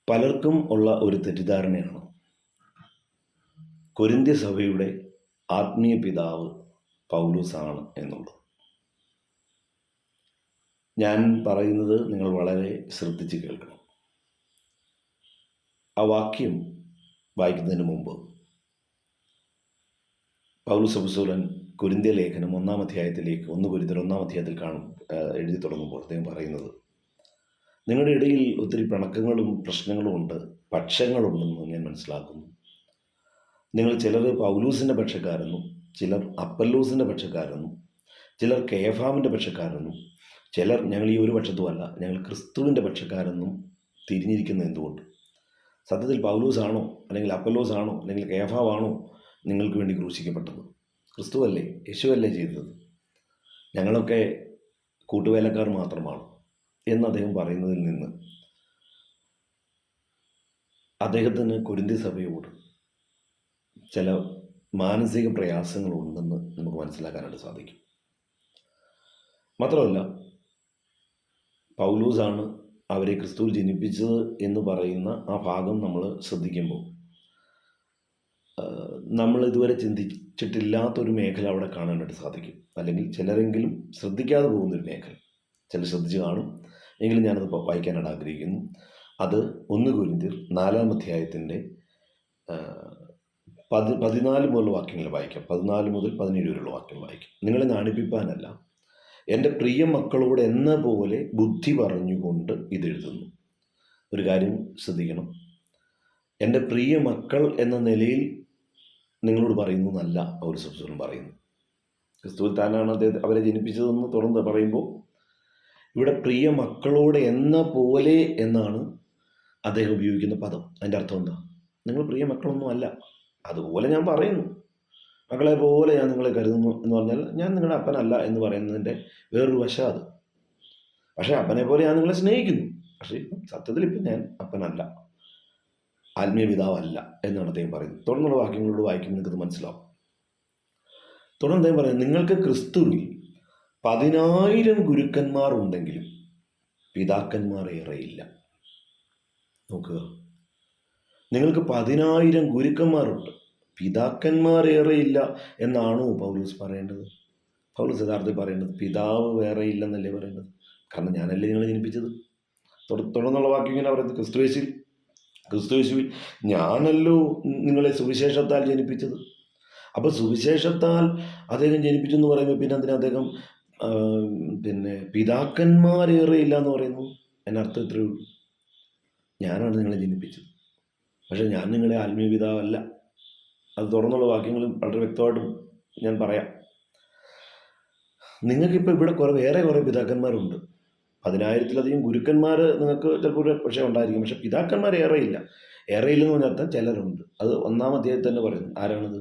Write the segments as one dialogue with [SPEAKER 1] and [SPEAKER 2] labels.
[SPEAKER 1] പലർക്കും ഉള്ള ഒരു തെറ്റിദ്ധാരണയാണ് കൊരിന്ത്യ സഭയുടെ ആത്മീയ പിതാവ് പൗലോസാണ് എന്നുള്ളത്. ഞാൻ പറയുന്നത് നിങ്ങൾ വളരെ ശ്രദ്ധിച്ച് കേൾക്കണം. ആ വാക്യം വായിക്കുന്നതിന് മുമ്പ് പൗലോസ് അപ്പോസ്തലൻ കൊരിന്ത്യ ലേഖനം 1-ാം അധ്യായത്തിലേക്ക് 1 കൊരിന്ത്യർ 1-ാം അധ്യായത്തിൽ എഴുതി തുടങ്ങുമ്പോൾ അദ്ദേഹം പറയുന്നത്, നിങ്ങളുടെ ഇടയിൽ ഒത്തിരി പിണക്കങ്ങളും പ്രശ്നങ്ങളും ഉണ്ട്, പക്ഷങ്ങളുണ്ടെന്ന് ഞാൻ മനസ്സിലാക്കുന്നു. നിങ്ങൾ ചിലർ പൗലൂസിൻ്റെ പക്ഷക്കാരെന്നും ചിലർ അപ്പല്ലോസിൻ്റെ പക്ഷക്കാരെന്നും ചിലർ കേഫാവിൻ്റെ പക്ഷക്കാരെന്നും ചിലർ ഞങ്ങൾ ഈ ഒരു പക്ഷത്തുമല്ല, ഞങ്ങൾ ക്രിസ്തുവിൻ്റെ പക്ഷക്കാരെന്നും തിരിഞ്ഞിരിക്കുന്നത് എന്തുകൊണ്ട്? സത്യത്തിൽ പൗലൂസാണോ അല്ലെങ്കിൽ അപ്പല്ലോസാണോ അല്ലെങ്കിൽ കേഫാവാണോ നിങ്ങൾക്ക് വേണ്ടി ക്രൂശിക്കപ്പെട്ടത്? ക്രിസ്തുവല്ലേ, യേശുവല്ലേ ചെയ്തത്? ഞങ്ങളൊക്കെ കൂട്ടുവേലക്കാർ മാത്രമാണ് എന്ന് അദ്ദേഹം പറയുന്നതിൽ നിന്ന് അദ്ദേഹത്തിന് കൊരിന്ത്യ സഭയോട് ചില മാനസിക പ്രയാസങ്ങളുണ്ടെന്ന് നമുക്ക് മനസ്സിലാക്കാനായിട്ട് സാധിക്കും. മാത്രമല്ല, പൗലൂസാണ് അവരെ ക്രിസ്തുവിൽ ജനിപ്പിച്ചത് എന്ന് പറയുന്ന ആ ഭാഗം നമ്മൾ ശ്രദ്ധിക്കുമ്പോൾ നമ്മൾ ഇതുവരെ ചിന്തിച്ചിട്ടില്ലാത്തൊരു മേഖല അവിടെ കാണാനായിട്ട് സാധിക്കും. അല്ലെങ്കിൽ ചിലരെങ്കിലും ശ്രദ്ധിക്കാതെ പോകുന്നൊരു മേഖല. ചിലർ ശ്രദ്ധിച്ച് കാണും, എങ്കിലും ഞാനത് വായിക്കാനായിട്ട് ആഗ്രഹിക്കുന്നു. അത് 1 കൊരിന്ത്യർ 4-ാം അധ്യായത്തിൻ്റെ 14 മുതലുള്ള വാക്യങ്ങൾ വായിക്കാം. 14 മുതൽ 17 വരെയുള്ള വാക്യങ്ങൾ വായിക്കാം. നിങ്ങളെ നാണിപ്പിപ്പാനല്ല, എൻ്റെ പ്രിയ മക്കളോട് എന്ന പോലെ ബുദ്ധി പറഞ്ഞുകൊണ്ട് ഇതെഴുതുന്നു. ഒരു കാര്യം ശ്രദ്ധിക്കണം, എൻ്റെ പ്രിയ മക്കൾ എന്ന നിലയിൽ നിങ്ങളോട് പറയുന്നു എന്നല്ല പൗലോസ് അപ്പോസ്തലൻ പറയുന്നു. ക്രിസ്തുവിൽ താനാണ് അവരെ ജനിപ്പിച്ചതെന്ന് തുറന്ന് പറയുമ്പോൾ ഇവിടെ പ്രിയ മക്കളോട് എന്ന പോലെ എന്നാണ് അദ്ദേഹം ഉപയോഗിക്കുന്ന പദം. അതിൻ്റെ അർത്ഥം എന്താ? നിങ്ങൾ പ്രിയ മക്കളൊന്നും അല്ല, അതുപോലെ ഞാൻ പറയുന്നു, മക്കളെ പോലെ ഞാൻ നിങ്ങളെ കരുതുന്നു എന്ന് പറഞ്ഞാൽ ഞാൻ നിങ്ങളുടെ അപ്പനല്ല എന്ന് പറയുന്നതിൻ്റെ വേറൊരു വശം അത്. പക്ഷേ അപ്പനെ പോലെ ഞാൻ നിങ്ങളെ സ്നേഹിക്കുന്നു, പക്ഷേ സത്യത്തിൽ ഇപ്പം ഞാൻ അപ്പനല്ല, ആത്മീയ പിതാവല്ല എന്നാണ് അദ്ദേഹം പറയുന്നത്. തുടർന്നുള്ള വാക്യങ്ങളോട് വായിക്കുമ്പോൾ നിങ്ങൾക്കത് മനസ്സിലാവും. തുടർന്ന് അദ്ദേഹം പറയുന്നത്, നിങ്ങൾക്ക് ക്രിസ്തുവിൽ 10,000 ഗുരുക്കന്മാർ ഉണ്ടെങ്കിലും പിതാക്കന്മാർ ഏറെയില്ല. നോക്കുക, നിങ്ങൾക്ക് 10,000 ഗുരുക്കന്മാരുണ്ട്, പിതാക്കന്മാർ ഏറെയില്ല എന്നാണോ പൗലോസ് പറയേണ്ടത്? പൗലോസ് യഥാർത്ഥത്തിൽ പറയേണ്ടത് പിതാവ് വേറെ ഇല്ലെന്നല്ലേ പറയേണ്ടത്? കാരണം ഞാനല്ലേ നിങ്ങളെ ജനിപ്പിച്ചത്. തുടർന്നുള്ള വാക്യം ഇങ്ങനെ പറയുന്നത്, ക്രിസ്തുയേശുവിൽ ഞാനല്ലോ നിങ്ങളെ സുവിശേഷത്താൽ ജനിപ്പിച്ചത്. അപ്പോൾ സുവിശേഷത്താൽ അദ്ദേഹം ജനിപ്പിച്ചു എന്ന് പറയുമ്പോൾ പിന്നെ അതിന് അദ്ദേഹം പിതാക്കന്മാരേറെയില്ല എന്ന് പറയുന്നു. എന്നർത്ഥം ഇത്രയേ ഉള്ളൂ, ഞാനാണ് നിങ്ങളെ ജനിപ്പിച്ചത്, പക്ഷേ ഞാൻ നിങ്ങളെ ആത്മീയ പിതാവല്ല. അത് തുറന്നുള്ള വാക്യങ്ങളും വളരെ വ്യക്തമായിട്ടും ഞാൻ പറയാം. നിങ്ങൾക്കിപ്പോൾ ഇവിടെ വേറെ കുറേ പിതാക്കന്മാരുണ്ട്. 10,000-ലധികം ഗുരുക്കന്മാർ നിങ്ങൾക്ക് ചിലപ്പോൾ പക്ഷേ ഉണ്ടായിരിക്കും, പക്ഷേ പിതാക്കന്മാർ ഏറെയില്ല. ഏറെയില്ലെന്ന് പറഞ്ഞാൽ ചിലരുണ്ട്. അത് 1-ാം അധ്യായത്തിൽ തന്നെ പറയുന്നു. ആരാണത്?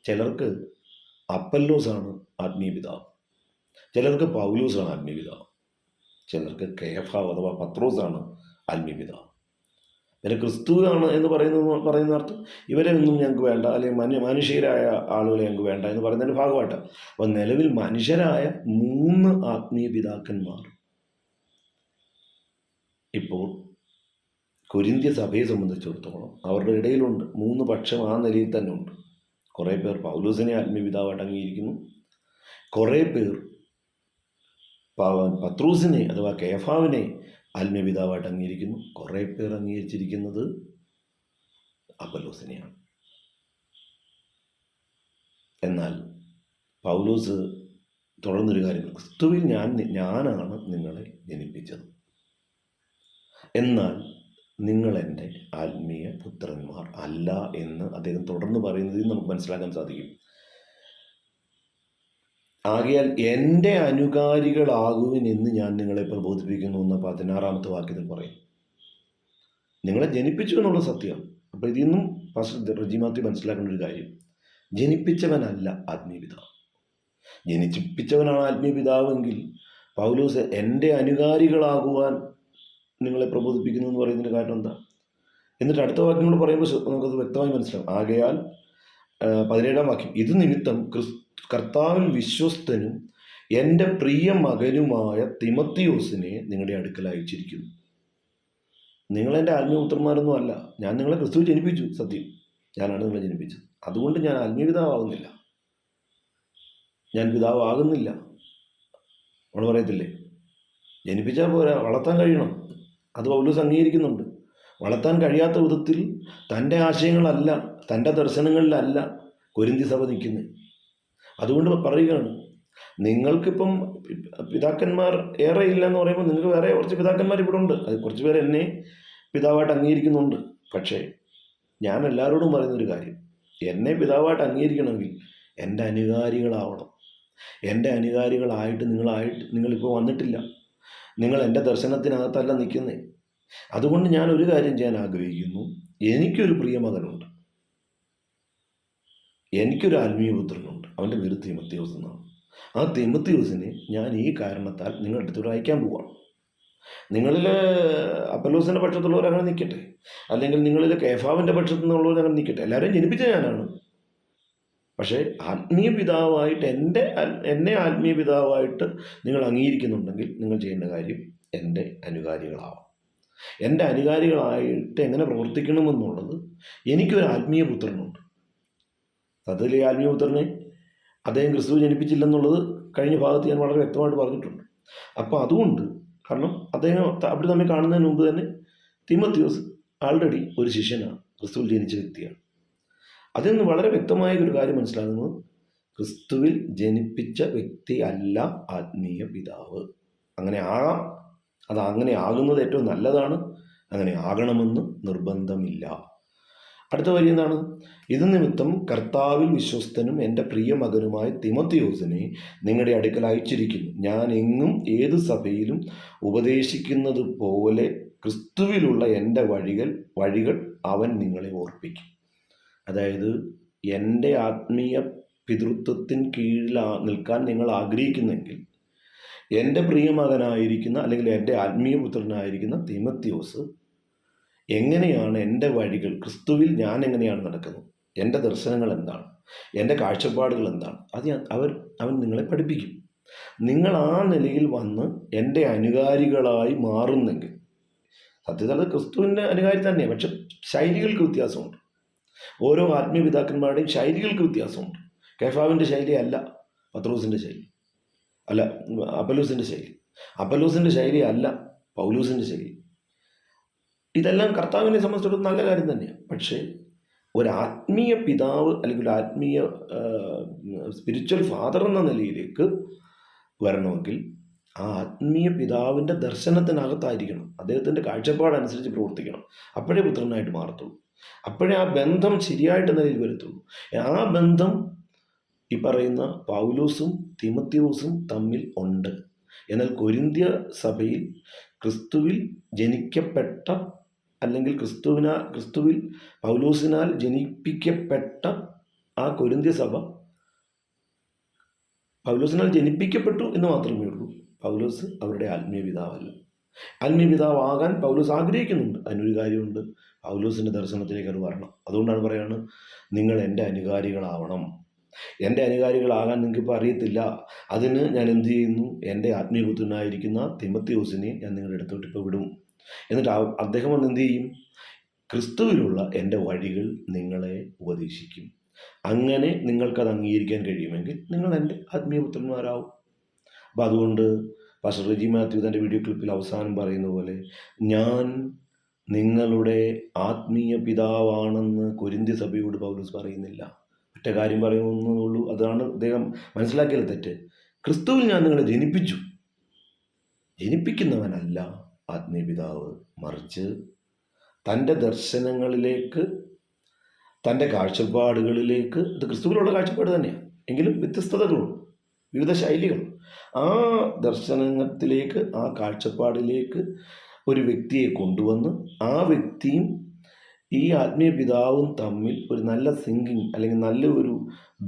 [SPEAKER 1] ചിലർക്ക് അപ്പല്ലോസാണ് ആത്മീയ പിതാവ്, ചിലർക്ക് പൗലോസാണ് ആത്മീയ പിതാവ്, ചിലർക്ക് കേഫാവ് അഥവാ പത്രോസാണ് ആത്മീയ പിതാവ്. പിന്നെ ക്രിസ്തുവാണ് എന്ന് പറയുന്ന അർത്ഥം ഇവരെ ഒന്നും ഞങ്ങൾക്ക് വേണ്ട, അല്ലെങ്കിൽ മനുഷ്യരായ ആളുകളെ ഞങ്ങൾക്ക് വേണ്ട എന്ന് പറയുന്നതിൻ്റെ ഭാഗമായിട്ടാണ്. അപ്പോൾ നിലവിൽ മനുഷ്യരായ 3 ആത്മീയ പിതാക്കന്മാർ ഇപ്പോൾ കൊരിന്ത്യ സഭയെ സംബന്ധിച്ചിടത്തോളം അവരുടെ ഇടയിലുണ്ട്. 3 പക്ഷം ആ നിലയിൽ തന്നെ ഉണ്ട്. കുറേ പേർ പൗലോസിനെ ആത്മീയ പിതാവായിട്ട് അംഗീകരിക്കുന്നു, കുറേ പേർ പത്രോസിനെ അഥവാ കേഫാവിനെ ആത്മീയ പിതാവായിട്ട് അംഗീകരിക്കുന്നു, കുറേ പേർ അംഗീകരിച്ചിരിക്കുന്നത് അപ്പല്ലോസിനെയാണ്. എന്നാൽ പൗലോസ് തുടർന്നൊരു കാര്യം, ക്രിസ്തുവിൽ ഞാനാണ് നിങ്ങളെ ജനിപ്പിച്ചത്, എന്നാൽ നിങ്ങൾ എൻ്റെ ആത്മീയ പുത്രന്മാർ അല്ല എന്ന് അദ്ദേഹം തുടർന്ന് പറയുന്നതിൽ നമുക്ക് മനസ്സിലാക്കാൻ സാധിക്കും. ആകയാൽ എൻ്റെ അനുകാരികളാകുവിൻ എന്ന് ഞാൻ നിങ്ങളെ പ്രബോധിപ്പിക്കുന്നു എന്ന് 16-ാമത്തെ വാക്യത്തിൽ പറയും. നിങ്ങളെ ജനിപ്പിച്ചു എന്നുള്ള സത്യമാണ്. അപ്പോൾ ഇതിൽ നിന്നും പാസ്റ്റർ റെജി മാത്യു മനസ്സിലാക്കേണ്ട ഒരു കാര്യം, ജനിപ്പിച്ചവനല്ല ആത്മീയ പിതാവ്. ജനിപ്പിച്ചവനാണ് ആത്മീയ പിതാവെങ്കിൽ പൗലോസ് എൻ്റെ അനുകാരികളാകുവാൻ നിങ്ങളെ പ്രബോധിപ്പിക്കുന്നു എന്ന് പറയുന്നതിൻ്റെ കാരണം എന്താ? എന്നിട്ട് അടുത്ത വാക്യങ്ങൾ പറയുമ്പോൾ നമുക്കത് വ്യക്തമായി മനസ്സിലാവും. ആകയാൽ 17-ാം വാക്യം, ഇത് നിമിത്തം കർത്താവിൽ വിശ്വസ്തനും എൻ്റെ പ്രിയ മകനുമായ തിമത്തിയോസിനെ നിങ്ങളുടെ അടുക്കൽ അയച്ചിരിക്കുന്നു. നിങ്ങളെൻ്റെ ആത്മീയപുത്രന്മാരൊന്നും അല്ല. ഞാൻ നിങ്ങളെ ക്രിസ്തു ജനിപ്പിച്ചു, സത്യം. ഞാനാണ് നിങ്ങളെ ജനിപ്പിച്ചത്. അതുകൊണ്ട് ഞാൻ ആത്മീയപിതാവാകുന്നില്ല, ഞാൻ പിതാവാകുന്നില്ല. നമ്മൾ പറയത്തില്ലേ, ജനിപ്പിച്ചാൽ പോരാ, വളർത്താൻ കഴിയണം. അത് പൗലോസ് അംഗീകരിക്കുന്നുണ്ട്. വളർത്താൻ കഴിയാത്ത വിധത്തിൽ തൻ്റെ ആശയങ്ങളല്ല, തൻ്റെ ദർശനങ്ങളിലല്ല കൊരിന്തി സഭ നിൽക്കുന്നത്. അതുകൊണ്ട് പറയുകയാണ്, നിങ്ങൾക്കിപ്പം പിതാക്കന്മാർ ഏറെ ഇല്ല എന്ന് പറയുമ്പോൾ നിങ്ങൾക്ക് വേറെ കുറച്ച് പിതാക്കന്മാർ ഇവിടെ ഉണ്ട്. അത് കുറച്ച് പേർ എന്നെ പിതാവായിട്ട് അംഗീകരിക്കുന്നുണ്ട്. പക്ഷേ ഞാൻ എല്ലാവരോടും പറയുന്നൊരു കാര്യം, എന്നെ പിതാവായിട്ട് അംഗീകരിക്കണമെങ്കിൽ എൻ്റെ അനുകാരികളാവണം. എൻ്റെ അനുകാരികളായിട്ട് നിങ്ങളിപ്പോൾ വന്നിട്ടില്ല. നിങ്ങൾ എൻ്റെ ദർശനത്തിനകത്തല്ല നിൽക്കുന്നത്. അതുകൊണ്ട് ഞാൻ ഒരു കാര്യം ചെയ്യാൻ ആഗ്രഹിക്കുന്നു. എനിക്കൊരു പ്രിയമകനുണ്ട്, എനിക്കൊരു ആത്മീയപുത്രനുണ്ട്. അവൻ്റെ പേര് തിമത്തിയോസ് എന്നാണ്. ആ തിമത്തിയോസിനെ ഞാൻ ഈ കാരണത്താൽ നിങ്ങളുടെ അടുത്തോട് അയക്കാൻ പോവാണ്. നിങ്ങളിൽ അപ്പല്ലോസിൻ്റെ പക്ഷത്തുള്ളവർ അങ്ങനെ നിൽക്കട്ടെ, അല്ലെങ്കിൽ നിങ്ങളിൽ കേഫാവിൻ്റെ പക്ഷത്തു നിന്നുള്ളവർ അങ്ങനെ നിൽക്കട്ടെ. എല്ലാവരെയും ജനിപ്പിച്ച ഞാനാണ്. പക്ഷേ ആത്മീയ പിതാവായിട്ട് എന്നെ ആത്മീയ പിതാവായിട്ട് നിങ്ങൾ അംഗീകരിക്കുന്നുണ്ടെങ്കിൽ നിങ്ങൾ ചെയ്യേണ്ട കാര്യം എൻ്റെ അനുകാരികളാവാം. എൻ്റെ അനുകാരികളായിട്ട് എങ്ങനെ പ്രവർത്തിക്കണമെന്നുള്ളത് എനിക്കൊരു ആത്മീയ പുത്രനുണ്ട്. സത്യത്തിൽ ഈ ആത്മീയ പുത്രനെ അദ്ദേഹം ക്രിസ്തു ജനിപ്പിച്ചില്ലെന്നുള്ളത് കഴിഞ്ഞ ഭാഗത്ത് ഞാൻ വളരെ വ്യക്തമായിട്ട് പറഞ്ഞിട്ടുണ്ട്. അപ്പോൾ അതുകൊണ്ട്, കാരണം അദ്ദേഹം അവർ തമ്മിൽ കാണുന്നതിന് മുമ്പ് തന്നെ തിമത്തിയോസ് ആൾറെഡി ഒരു ശിഷ്യനാണ്, ക്രിസ്തുവിൽ ജനിച്ച വ്യക്തിയാണ്. അതിൽ നിന്ന് വളരെ വ്യക്തമായ ഒരു കാര്യം മനസ്സിലാകുന്നത്, ക്രിസ്തുവിൽ ജനിപ്പിച്ച വ്യക്തി അല്ല ആത്മീയ പിതാവ്. അങ്ങനെ ആകാം, അത് അങ്ങനെ ആകുന്നത് ഏറ്റവും നല്ലതാണ്. അങ്ങനെ ആകണമെന്ന് നിർബന്ധമില്ല. അടുത്ത വരി എന്താണ്? ഇത് നിമിത്തം കർത്താവിൽ വിശ്വസ്തനും എൻ്റെ പ്രിയ മകനുമായ തിമത്തിയോസിനെ നിങ്ങളുടെ അടുക്കൽ അയച്ചിരിക്കുന്നു. ഞാൻ എങ്ങും ഏത് സഭയിലും ഉപദേശിക്കുന്നത് പോലെ ക്രിസ്തുവിലുള്ള എൻ്റെ വഴികൾ അവൻ നിങ്ങളെ ഓർപ്പിക്കും. അതായത് എൻ്റെ ആത്മീയ പിതൃത്വത്തിന് കീഴിൽ നിൽക്കാൻ നിങ്ങൾ ആഗ്രഹിക്കുന്നെങ്കിൽ എൻ്റെ പ്രിയമകനായിരിക്കുന്ന അല്ലെങ്കിൽ എൻ്റെ ആത്മീയ പുത്രനായിരിക്കുന്ന തിമത്തിയോസ് എങ്ങനെയാണ് എൻ്റെ വഴികൾ, ക്രിസ്തുവിൽ ഞാൻ എങ്ങനെയാണ് നടക്കുന്നത്, എൻ്റെ ദർശനങ്ങൾ എന്താണ്, എൻ്റെ കാഴ്ചപ്പാടുകൾ എന്താണ്, അത് അവൻ നിങ്ങളെ പഠിപ്പിക്കും. നിങ്ങൾ ആ നിലയിൽ വന്ന് എൻ്റെ അനുകാരികളായി മാറുന്നെങ്കിൽ, സത്യത്തിൽ അത് ക്രിസ്തുവിൻ്റെ അനുകാരി തന്നെയാണ്, പക്ഷെ ശൈലികൾക്ക് വ്യത്യാസമുണ്ട്. ഓരോ ആത്മീയ പിതാക്കന്മാരുടെയും ശൈലികൾക്ക് വ്യത്യാസമുണ്ട്. കേഫാവിൻ്റെ ശൈലി അല്ല പത്രോസിൻ്റെ ശൈലി, അല്ല അപ്പല്ലോസിൻ്റെ ശൈലി. അപ്പല്ലോസിൻ്റെ ശൈലി അല്ല പൗലോസിൻ്റെ ശൈലി. ഇതെല്ലാം കർത്താവിനെ സംബന്ധിച്ചിടത്തോളം നല്ല കാര്യം തന്നെയാണ്. പക്ഷേ ഒരു ആത്മീയ പിതാവ് അല്ലെങ്കിൽ ഒരു ആത്മീയ സ്പിരിച്വൽ ഫാദർ എന്ന നിലയിലേക്ക് വരണമെങ്കിൽ ആ ആത്മീയ പിതാവിൻ്റെ ദർശനത്തിനകത്തായിരിക്കണം, അദ്ദേഹത്തിൻ്റെ കാഴ്ചപ്പാടനുസരിച്ച് പ്രവർത്തിക്കണം. അപ്പോഴേ പുത്രനായിട്ട് മാറത്തുള്ളൂ, അപ്പോഴേ ആ ബന്ധം ശരിയായിട്ട് നിലയിൽ വരത്തുള്ളൂ. ആ ബന്ധം ഈ പറയുന്ന പൗലോസും തിമത്തിയോസും തമ്മിൽ ഉണ്ട്. എന്നാൽ കൊരിന്ത്യ സഭയിൽ ക്രിസ്തുവിൽ ജനിക്കപ്പെട്ട അല്ലെങ്കിൽ ക്രിസ്തുവിൽ പൗലോസിനാൽ ജനിപ്പിക്കപ്പെട്ട ആ കൊരിന്ത്യ സഭ പൗലോസിനാൽ ജനിപ്പിക്കപ്പെട്ടു എന്ന് മാത്രമേ ഉള്ളൂ. പൗലോസ് അവരുടെ ആത്മീയ പിതാവല്ല. ആത്മീയ പിതാവാകാൻ പൗലോസ് ആഗ്രഹിക്കുന്നുണ്ട്. അതിനൊരു കാര്യമുണ്ട്, പൗലോസിൻ്റെ ദർശനത്തിലേക്ക് അത് വരണം. അതുകൊണ്ടാണ് പറയുന്നത്, നിങ്ങൾ എൻ്റെ അനുകാരികളാവണം. എൻ്റെ അനുകാരികളാകാൻ നിങ്ങൾക്കിപ്പോൾ അറിയത്തില്ല. അതിന് ഞാൻ എന്ത് ചെയ്യുന്നു? എൻ്റെ ആത്മീയപുത്രനായിരിക്കുന്ന തിമത്തിയോസിനെ ഞാൻ നിങ്ങളുടെ അടുത്തോട്ട് ഇപ്പോൾ വിടും. എന്നിട്ട് അദ്ദേഹം വന്ന് എന്ത് ചെയ്യും? ക്രിസ്തുവിലുള്ള എൻ്റെ വഴികൾ നിങ്ങളെ ഉപദേശിക്കും. അങ്ങനെ നിങ്ങൾക്കത് അംഗീകരിക്കാൻ കഴിയുമെങ്കിൽ നിങ്ങൾ എൻ്റെ ആത്മീയപുത്രന്മാരാവും. അപ്പോൾ അതുകൊണ്ട് പാസ്റ്റർ റെജി മാത്യു തൻ്റെ വീഡിയോ ക്ലിപ്പിൽ അവസാനം പറയുന്ന പോലെ, ഞാൻ നിങ്ങളുടെ ആത്മീയ പിതാവാണെന്ന് കൊരിന്ത്യ സഭയോട് പൗലോസ് പറയുന്നില്ല. ഒറ്റ കാര്യം പറയുന്നുള്ളൂ, അതാണ് അദ്ദേഹം മനസ്സിലാക്കിയത് തെറ്റ്. ക്രിസ്തുവിൽ ഞാൻ നിങ്ങളെ ജനിപ്പിച്ചു. ജനിപ്പിക്കുന്നവനല്ല ആത്മീയ പിതാവ്, മറിച്ച് തൻ്റെ ദർശനങ്ങളിലേക്ക്, തൻ്റെ കാഴ്ചപ്പാടുകളിലേക്ക്, ഇത് ക്രിസ്തുവിലുള്ള കാഴ്ചപ്പാട് തന്നെയാണ്, എങ്കിലും വ്യത്യസ്തതകളുണ്ട്, വിവിധ ശൈലികൾ. ആ ദർശനത്തിലേക്ക്, ആ കാഴ്ചപ്പാടിലേക്ക് ഒരു വ്യക്തിയെ കൊണ്ടുവന്ന് ആ വ്യക്തിയും ഈ ആത്മീയ പിതാവും തമ്മിൽ ഒരു നല്ല സിങ്കിങ് അല്ലെങ്കിൽ നല്ല ഒരു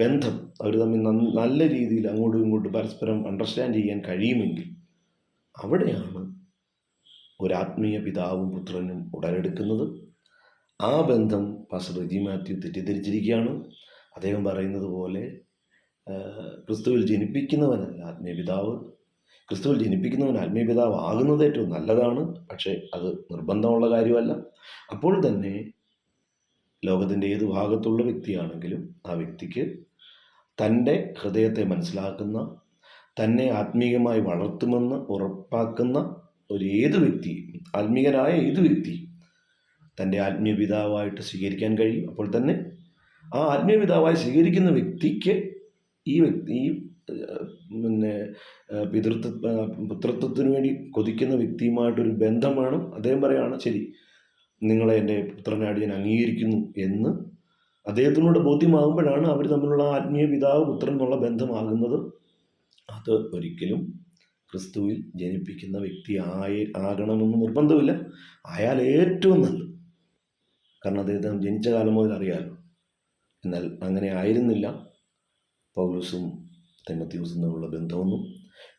[SPEAKER 1] ബന്ധം അവർ തമ്മിൽ നല്ല രീതിയിൽ അങ്ങോട്ടും ഇങ്ങോട്ടും പരസ്പരം അണ്ടർസ്റ്റാൻഡ് ചെയ്യാൻ കഴിയുമെങ്കിൽ അവിടെയാണ് ഒരാത്മീയ പിതാവും പുത്രനും ഉടലെടുക്കുന്നത്. ആ ബന്ധം പാസ്റ്റർ റെജി മാത്യു തെറ്റിദ്ധരിച്ചിരിക്കുകയാണ്. അദ്ദേഹം പറയുന്നത് പോലെ ക്രിസ്തുവിൽ ജനിപ്പിക്കുന്നവനല്ല ആത്മീയ പിതാവ്. ക്രിസ്തുവിൽ ജനിപ്പിക്കുന്നവൻ ആത്മീയ പിതാവ് ആകുന്നത് ഏറ്റവും നല്ലതാണ്. പക്ഷേ അത് നിർബന്ധമുള്ള കാര്യമല്ല. അപ്പോൾ തന്നെ ലോകത്തിൻ്റെ ഏത് ഭാഗത്തുള്ള വ്യക്തിയാണെങ്കിലും ആ വ്യക്തിക്ക് തൻ്റെ ഹൃദയത്തെ മനസ്സിലാക്കുന്ന, തന്നെ ആത്മീയമായി വളർത്തുമെന്ന് ഉറപ്പാക്കുന്ന ഏത് വ്യക്തിയും, ആത്മീയനായ ഏത് വ്യക്തിയും തൻ്റെ ആത്മീയ പിതാവായിട്ട് സ്വീകരിക്കാൻ കഴിയും. അപ്പോൾ തന്നെ ആ ആത്മീയ പിതാവായി സ്വീകരിക്കുന്ന വ്യക്തിക്ക് ഈ പുത്രത്വത്തിന് വേണ്ടി കൊതിക്കുന്ന വ്യക്തിയുമായിട്ടൊരു ബന്ധം വേണം. അദ്ദേഹം പറയുകയാണ്, ശരി, നിങ്ങളെ എൻ്റെ പുത്രനായിട്ട് ഞാൻ അംഗീകരിക്കുന്നു എന്ന് അദ്ദേഹത്തിനോട് ബോധ്യമാകുമ്പോഴാണ് അവർ തമ്മിലുള്ള ആത്മീയ പിതാവ് പുത്രൻ എന്നുള്ള ബന്ധമാകുന്നത്. അത് ഒരിക്കലും ക്രിസ്തുവിൽ ജനിപ്പിക്കുന്ന വ്യക്തി ആകണമെന്ന് നിർബന്ധമില്ല. ആയാൽ ഏറ്റവും നല്ലത്. കാരണം അദ്ദേഹത്തെ ജനിച്ച കാലം മുതൽ അറിയാമല്ലോ. എന്നാൽ അങ്ങനെ ആയിരുന്നില്ല പൗലോസും തിമോത്തിയോസും തമ്മിലുള്ള ബന്ധമൊന്നും.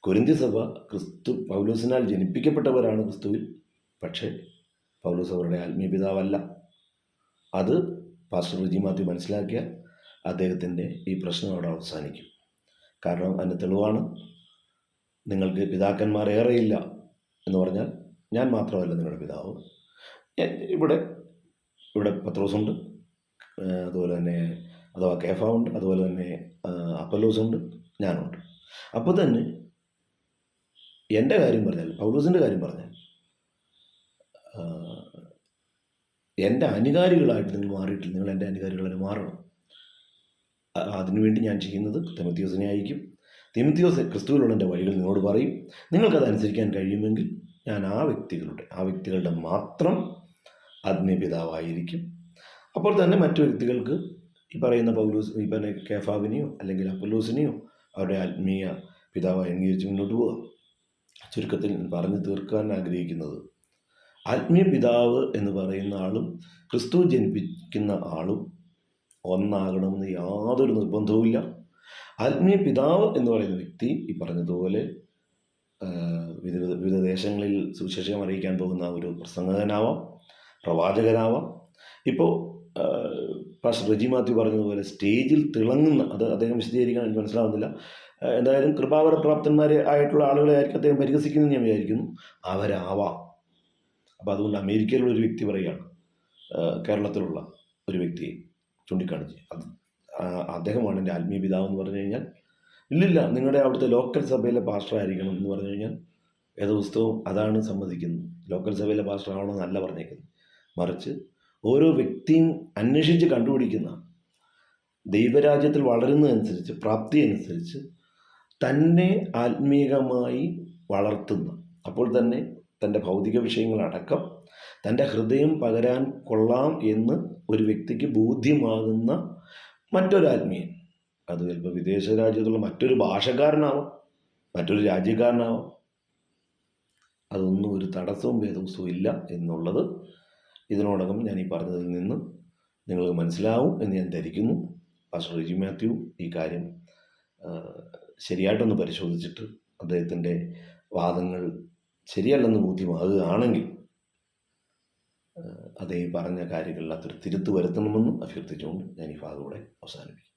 [SPEAKER 1] കൊരിന്ത്യ സഭ പൗലോസിനാൽ ജനിപ്പിക്കപ്പെട്ടവരാണ് ക്രിസ്തുവിൽ. പക്ഷേ പൗലോസ് അവരുടെ ആത്മീയ പിതാവല്ല. അത് പാസ്റ്റർ റിജി മാത്യു മനസ്സിലാക്കിയാൽ അദ്ദേഹത്തിൻ്റെ ഈ പ്രശ്നം അവിടെ അവസാനിക്കും. കാരണം അതിൻ്റെ തെളിവാണ്, നിങ്ങൾക്ക് പിതാക്കന്മാർ ഏറെയില്ല എന്ന് പറഞ്ഞാൽ ഞാൻ മാത്രമല്ല നിങ്ങളുടെ പിതാവ്. ഇവിടെ പത്രോസുണ്ട്, അതുപോലെ തന്നെ അഥവാ കേഫാവുണ്ട്, അതുപോലെ തന്നെ അപ്പൊല്ലോസുണ്ട്, ഞാനുണ്ട്. അപ്പോൾ തന്നെ എൻ്റെ കാര്യം പറഞ്ഞാൽ, പൗലോസിൻ്റെ കാര്യം പറഞ്ഞാൽ, എൻ്റെ അനുകാരികളായിട്ട് നിങ്ങൾ മാറിയിട്ടില്ല. നിങ്ങൾ എൻ്റെ അനുകാരികളായിട്ട് മാറണം. അതിനുവേണ്ടി ഞാൻ ചെയ്യുന്നത് തിമോത്തിയോസിനെ അയക്കും. തിമോത്തിയോസ് ക്രിസ്തുവിലുള്ള എൻ്റെ വഴികൾ നിങ്ങളോട് പറയും. നിങ്ങൾക്കത് അനുസരിക്കാൻ കഴിയുമെങ്കിൽ ഞാൻ ആ വ്യക്തികളുടെ മാത്രം ആത്മീയ പിതാവായിരിക്കും. അപ്പോൾ തന്നെ മറ്റു വ്യക്തികൾക്ക് ഈ പറയുന്ന കേഫാവിനെയോ അല്ലെങ്കിൽ അപ്പൊല്ലോസിനെയോ അവരുടെ ആത്മീയ പിതാവായി അംഗീകരിച്ച് മുന്നോട്ട് പോകാം. ചുരുക്കത്തിൽ പറഞ്ഞു തീർക്കാൻ ആഗ്രഹിക്കുന്നത്, ആത്മീയ പിതാവ് എന്ന് പറയുന്ന ആളും ക്രിസ്തു ജനിപ്പിക്കുന്ന ആളും ഒന്നാകണമെന്ന് യാതൊരു നിർബന്ധവുമില്ല. ആത്മീയ പിതാവ് എന്ന് പറയുന്ന വ്യക്തി ഈ പറഞ്ഞതുപോലെ വിവിധ ദേശങ്ങളിൽ സുവിശേഷം അറിയിക്കാൻ പോകുന്ന ഒരു പ്രസംഗകനാവാം, പ്രവാചകനാവാം. ഇപ്പോൾ പാസ്റ്റർ റിജി മാത്യു പറഞ്ഞതുപോലെ സ്റ്റേജിൽ തിളങ്ങുന്ന, അത് അദ്ദേഹം വിശദീകരിക്കാൻ എനിക്ക് മനസ്സിലാവുന്നില്ല. എന്തായാലും കൃപാവരപ്രാപ്തന്മാരെ ആയിട്ടുള്ള ആളുകളെ ആയിരിക്കും അദ്ദേഹം പരിഹസിക്കുന്നത് ഞാൻ വിചാരിക്കുന്നു. അവരാവാം. അപ്പോൾ അതുകൊണ്ട് അമേരിക്കയിലുള്ള ഒരു വ്യക്തി പറയുകയാണ്, കേരളത്തിലുള്ള ഒരു വ്യക്തിയെ ചൂണ്ടിക്കാണിച്ച്, അദ്ദേഹമാണ് എൻ്റെ ആത്മീയ പിതാവ് എന്ന് പറഞ്ഞു കഴിഞ്ഞാൽ, ഇല്ലില്ല, നിങ്ങളുടെ അവിടുത്തെ ലോക്കൽ സഭയിലെ പാസ്റ്റർ ആയിരിക്കണം എന്ന് പറഞ്ഞു കഴിഞ്ഞാൽ വേദപുസ്തകവും അതാണ് സമ്മതിക്കുന്നത്. ലോക്കൽ സഭയിലെ പാസ്റ്റർ ആവണമെന്നല്ല പറഞ്ഞേക്കുന്നത്. മറിച്ച് ഓരോ വ്യക്തിയും അന്വേഷിച്ച് കണ്ടുപിടിക്കുന്ന, ദൈവരാജ്യത്തിൽ വളരുന്നതനുസരിച്ച്, പ്രാപ്തി അനുസരിച്ച് തന്നെ ആത്മീകമായി വളർത്തുന്ന, അപ്പോൾ തന്നെ തൻ്റെ ഭൗതിക വിഷയങ്ങളടക്കം തൻ്റെ ഹൃദയം പകരാൻ കൊള്ളാം എന്ന് ഒരു വ്യക്തിക്ക് ബോധ്യമാകുന്ന മറ്റൊരാത്മീയൻ, അത് ചിലപ്പോൾ വിദേശ രാജ്യത്തുള്ള മറ്റൊരു ഭാഷക്കാരനാവാം, മറ്റൊരു രാജ്യക്കാരനാവാം, അതൊന്നും ഒരു തടസ്സവും വേദപുസ്തകവും ഇല്ല എന്നുള്ളത് ഇതിനോടകം ഞാൻ ഈ പറഞ്ഞതിൽ നിന്ന് നിങ്ങൾക്ക് മനസ്സിലാവും എന്ന് ഞാൻ ധരിക്കുന്നു. പാസ്റ്റർ റിജി മാത്യു ഈ കാര്യം ശരിയായിട്ടൊന്ന് പരിശോധിച്ചിട്ട് അദ്ദേഹത്തിൻ്റെ വാദങ്ങൾ ശരിയല്ലെന്ന് ബോധ്യമാകുകയാണെങ്കിൽ അദ്ദേഹം പറഞ്ഞ കാര്യങ്ങളിൽ അതൊരു തിരുത്തു വരുത്തണമെന്ന് അഭ്യർത്ഥിച്ചുകൊണ്ട് ഞാൻ ഈ ഭാഗം ഇവിടെ അവസാനിപ്പിക്കും.